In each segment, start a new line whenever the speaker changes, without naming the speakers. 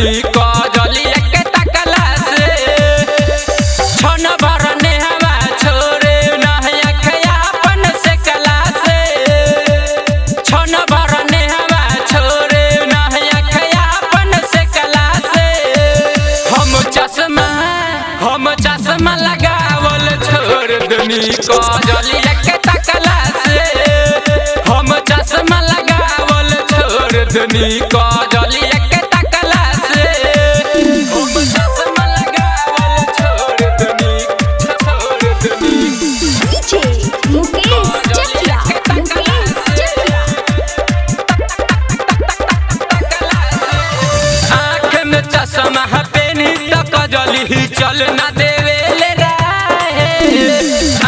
दनी कजलिया के तकला से छन भर नेहवा छोरे नहया खयापन से कला से छन भर नेहवा छोरे नहया खयापन से कला से हम चश्मा लगावल छोड़ दनी कजलिया के तकला से हम चश्मा लगावल छोड़ दनी कजलिया के तकला से हम चश्मा लगावल छोड़ दनी
डीजे मुकेश चकिया
आँख में चश्मा पेनी त कजली चल ना देवे ले राहे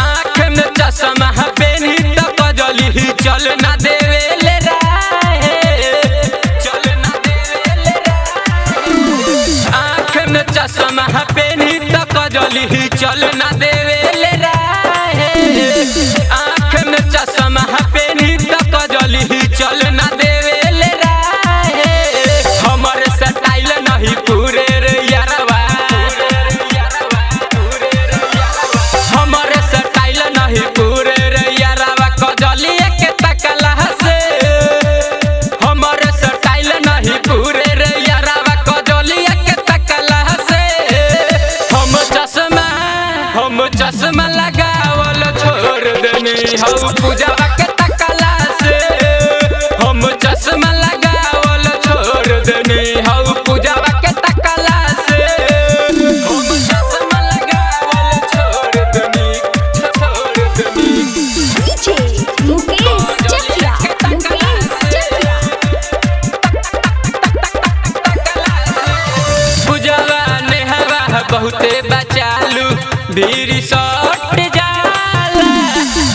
आँख में चश्मा पेनी त कजली चल ना देवे ले राहे चल ना देवे ले राहे आँख में चश्मा पेनी त कजली चल ना देवे ले राहे आँख में चश्मा पेनी त कजली चल ना देवे ले राहे हमर स्टाइल नहीं पूरे रे यारवा हमर स्टाइल नहीं पूरे रे यारवा कजलिया के तकला से हमर स्टाइल नहीं पूरे रे यारवा कजलिया के तकला से हम चश्मा लगावल छोड़ देनी हौ पूजावा के तकला से हम चश्मा लगावल छोड़ देनी हौ पूजावा के तकला से हम चश्मा लगावल छोड़ देनी
डीजे मुकेश चकिया
पूजावा नेहवा बहुते बचालू बीरी सट जाला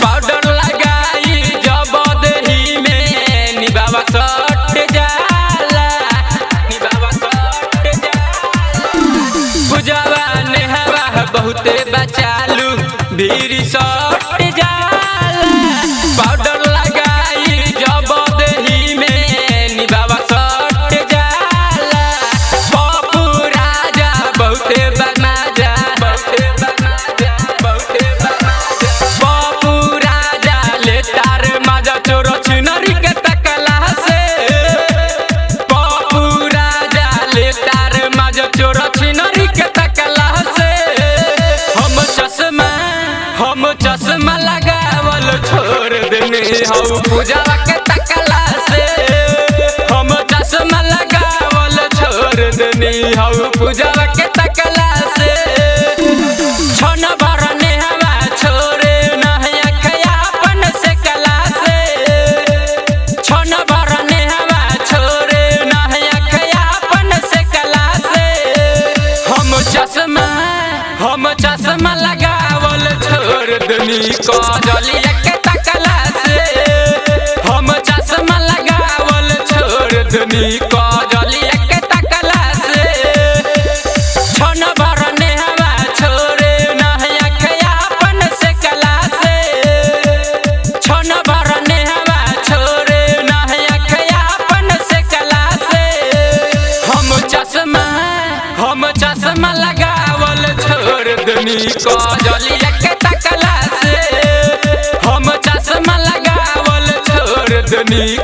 पाउडर लगाई जब देही में निबावा सट जाला पूजावा नेहवा बहुते बचालू बीरी सट जाला पाउडर लगाई जब देही में निबावा सट जाला पप्पू राजा बहुते बदमाजा पप्पू राजा ले तार माजा चोरो छिनरी के तकला से पप्पू राजा ले तार माजा चोरो छिनरी के तकला से हम चश्मा लगावल छोड़ देने हौ पूजावा के तकला से हम चश्मा लगावल छोड़ देने हौ पूजावा के तकला से छन भर नेहवा छोरे नहया खयापन से कला से छन भर नेहवा छोरे नहया खयापन से कला से हम चश्मा लगावल छोड़ दनी कजलिया के तकला से हम चश्मा लगावल छोड़ दनी कजलिया के तकला से छन भर नेहवा छोरे नहया खयापन से कला से छन भर नेहवा छोरे नहया खयापन से कला से हम चश्मा लगावल छोड़ दनी कजलिया के तकला से हम चश्मा लगावल छोड़ दनी